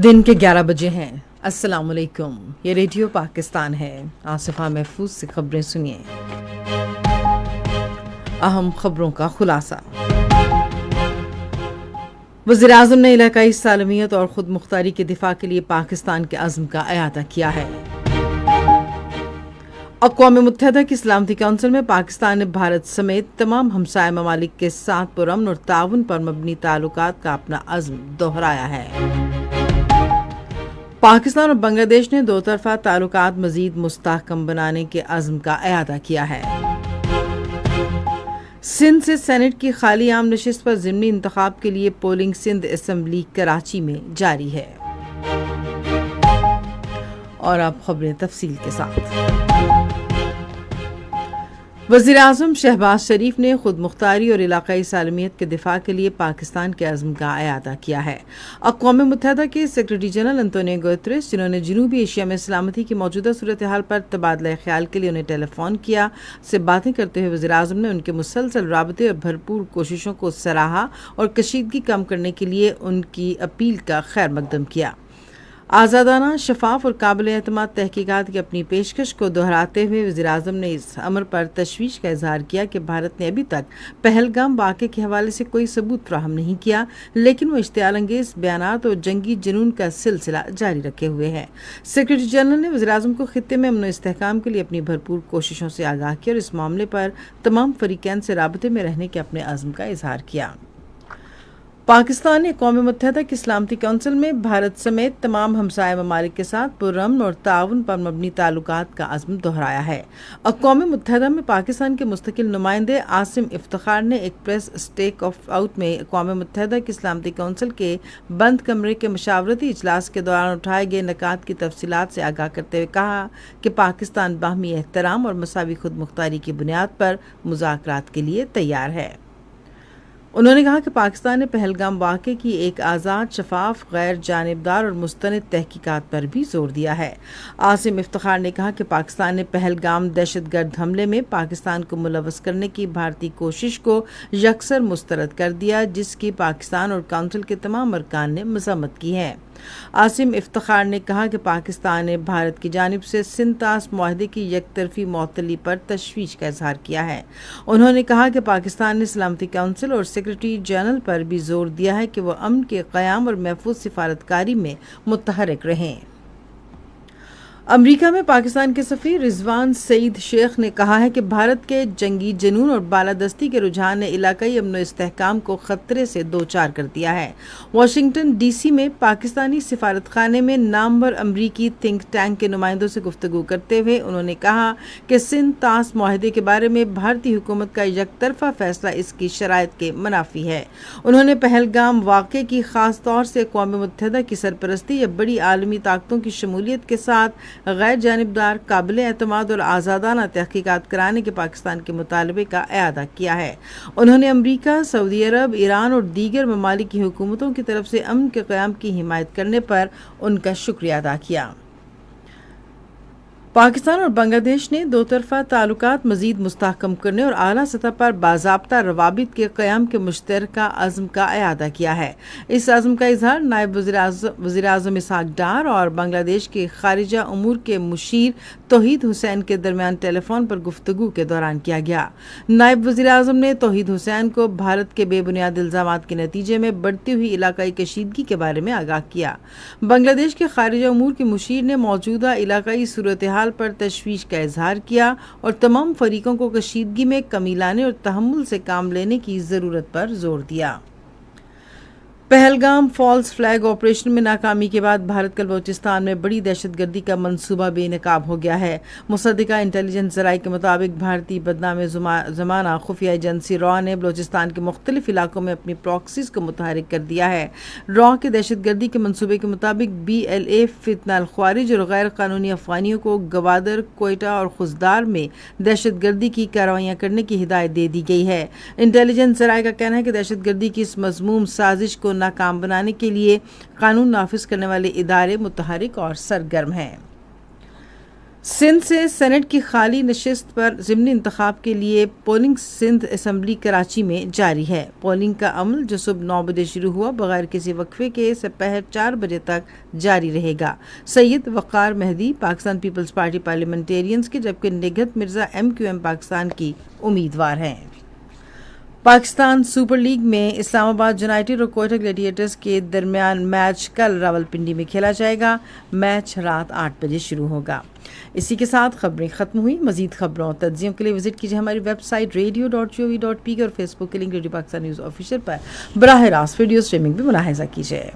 دن کے 11 بجے ہیں۔ السلام علیکم، یہ ریڈیو پاکستان ہے۔ آصفہ محفوظ سے خبریں سنیے۔ اہم خبروں کا خلاصہ۔ وزیراعظم نے علاقائی سالمیت اور خود مختاری کے دفاع کے لیے پاکستان کے عزم کا اعادہ کیا ہے۔ اقوام متحدہ کی سلامتی کونسل میں پاکستان نے بھارت سمیت تمام ہمسائے ممالک کے ساتھ پرامن اور تعاون پر مبنی تعلقات کا اپنا عزم دہرایا ہے۔ پاکستان اور بنگلہ دیش نے دو طرفہ تعلقات مزید مستحکم بنانے کے عزم کا اعادہ کیا ہے۔ سندھ سے سینٹ کی خالی عام نشست پر ضمنی انتخاب کے لیے پولنگ سندھ اسمبلی کراچی میں جاری ہے۔ اور اب خبریں تفصیل کے ساتھ۔ وزیراعظم شہباز شریف نے خود مختاری اور علاقائی سالمیت کے دفاع کے لیے پاکستان کے عزم کا اعادہ کیا ہے۔ اقوام متحدہ کے سیکرٹری جنرل انتونیو گوتریس، جنہوں نے جنوبی ایشیا میں سلامتی کی موجودہ صورتحال پر تبادلہ خیال کے لیے انہیں ٹیلی فون کیا، سے باتیں کرتے ہوئے وزیراعظم نے ان کے مسلسل رابطے اور بھرپور کوششوں کو سراہا اور کشیدگی کم کرنے کے لیے ان کی اپیل کا خیر مقدم کیا۔ آزادانہ، شفاف اور قابل اعتماد تحقیقات کی اپنی پیشکش کو دہراتے ہوئے وزیراعظم نے اس امر پر تشویش کا اظہار کیا کہ بھارت نے ابھی تک پہلگام واقعے کے حوالے سے کوئی ثبوت فراہم نہیں کیا، لیکن وہ اشتعال انگیز بیانات اور جنگی جنون کا سلسلہ جاری رکھے ہوئے ہے۔ سیکرٹری جنرل نے وزیراعظم کو خطے میں امن و استحکام کے لیے اپنی بھرپور کوششوں سے آگاہ کیا اور اس معاملے پر تمام فریقین سے رابطے میں رہنے کے اپنے عزم کا اظہار کیا۔ پاکستان نے اقوام متحدہ کی سلامتی کونسل میں بھارت سمیت تمام ہمسائے ممالک کے ساتھ پرامن اور تعاون پر مبنی تعلقات کا عزم دہرایا ہے۔ اقوام متحدہ میں پاکستان کے مستقل نمائندے عاصم افتخار نے ایک پریس اسٹیک آؤٹ میں اقوام متحدہ کی سلامتی کونسل کے بند کمرے کے مشاورتی اجلاس کے دوران اٹھائے گئے نکات کی تفصیلات سے آگاہ کرتے ہوئے کہا کہ پاکستان باہمی احترام اور مساوی خود مختاری کی بنیاد پر مذاکرات کے لیے تیار ہے۔ انہوں نے کہا کہ پاکستان نے پہلگام واقعے کی ایک آزاد، شفاف، غیر جانبدار اور مستند تحقیقات پر بھی زور دیا ہے۔ عاصم افتخار نے کہا کہ پاکستان نے پہلگام دہشت گرد حملے میں پاکستان کو ملوث کرنے کی بھارتی کوشش کو یکسر مسترد کر دیا، جس کی پاکستان اور کونسل کے تمام ارکان نے مذمت کی ہے۔ عاصم افتخار نے کہا کہ پاکستان نے بھارت کی جانب سے سندھ طاس معاہدے کی یک طرفی معطلی پر تشویش کا اظہار کیا ہے۔ انہوں نے کہا کہ پاکستان نے سلامتی کونسل اور سیکرٹری جنرل پر بھی زور دیا ہے کہ وہ امن کے قیام اور محفوظ سفارتکاری میں متحرک رہیں۔ امریکہ میں پاکستان کے سفیر رضوان سعید شیخ نے کہا ہے کہ بھارت کے جنگی جنون اور بالادستی کے رجحان نے علاقائی امن و استحکام کو خطرے سے دوچار کر دیا ہے۔ واشنگٹن ڈی سی میں پاکستانی سفارت خانے میں نامور امریکی تھنک ٹینک کے نمائندوں سے گفتگو کرتے ہوئے انہوں نے کہا کہ سندھ طاس معاہدے کے بارے میں بھارتی حکومت کا یک طرفہ فیصلہ اس کی شرائط کے منافی ہے۔ انہوں نے پہلگام واقعے کی خاص طور سے اقوام متحدہ کی سرپرستی یا بڑی عالمی طاقتوں کی شمولیت کے ساتھ غیر جانبدار، قابل اعتماد اور آزادانہ تحقیقات کرانے کے پاکستان کے مطالبے کا اعادہ کیا ہے۔ انہوں نے امریکہ، سعودی عرب، ایران اور دیگر ممالک کی حکومتوں کی طرف سے امن کے قیام کی حمایت کرنے پر ان کا شکریہ ادا کیا۔ پاکستان اور بنگلہ دیش نے دو طرفہ تعلقات مزید مستحکم کرنے اور اعلیٰ سطح پر باضابطہ روابط کے قیام کے مشترکہ عزم کا اعادہ کیا ہے۔ اس عزم کا اظہار نائب وزیر اعظم اسحاق ڈار اور بنگلہ دیش کے خارجہ امور کے مشیر توحید حسین کے درمیان ٹیلی فون پر گفتگو کے دوران کیا گیا۔ نائب وزیر اعظم نے توحید حسین کو بھارت کے بے بنیاد الزامات کے نتیجے میں بڑھتی ہوئی علاقائی کشیدگی کے بارے میں آگاہ کیا۔ بنگلہ دیش کے خارجہ امور کے مشیر نے موجودہ علاقائی صورتحال پر تشویش کا اظہار کیا اور تمام فریقوں کو کشیدگی میں کمی لانے اور تحمل سے کام لینے کی ضرورت پر زور دیا۔ پہلگام فالس فلیگ آپریشن میں ناکامی کے بعد بھارت کا بلوچستان میں بڑی دہشت گردی کا منصوبہ بے نقاب ہو گیا ہے۔ مصدقہ انٹیلیجنس ذرائع کے مطابق بھارتی بدنام زمانہ خفیہ ایجنسی را نے بلوچستان کے مختلف علاقوں میں اپنی پراکسیز کو متحرک کر دیا ہے۔ را کے دہشت گردی کے منصوبے کے مطابق BLA فتنہ الخوارج اور غیر قانونی افغانیوں کو گوادر، کوئٹہ اور خزدار میں دہشت گردی کی کارروائیاں کرنے کی ہدایت دے دی گئی ہے۔ انٹیلیجنس ذرائع کا کہنا ہے کہ دہشت گردی کی اس مذموم سازش کو ناکام بنانے کے لیے قانون نافذ کرنے والے ادارے متحرک اور سرگرم ہیں۔ سندھ سے سینٹ کی خالی نشست پر ضمنی انتخاب کے لیے پولنگ سندھ اسمبلی کراچی میں جاری ہے۔ پولنگ کا عمل جو صبح 9 بجے شروع ہوا بغیر کسی وقفے کے سپہر 4 بجے تک جاری رہے گا۔ سید وقار مہدی پاکستان پیپلز پارٹی پارلیمنٹیرینز کے جبکہ نگہت مرزا MQM پاکستان کی امیدوار ہیں۔ پاکستان سپر لیگ میں اسلام آباد یونائیٹڈ اور کوئٹہ گلیڈیٹرز کے درمیان میچ کل راولپنڈی میں کھیلا جائے گا۔ میچ رات 8 بجے شروع ہوگا۔ اسی کے ساتھ خبریں ختم ہوئی۔ مزید خبروں اور تجزیوں کے لیے وزٹ کیجیے ہماری ویب سائٹ radio.gov.pk اور فیس بک کے link radio Pakistan news official پر براہ راست ویڈیو اسٹریمنگ بھی ملاحظہ کیجیے۔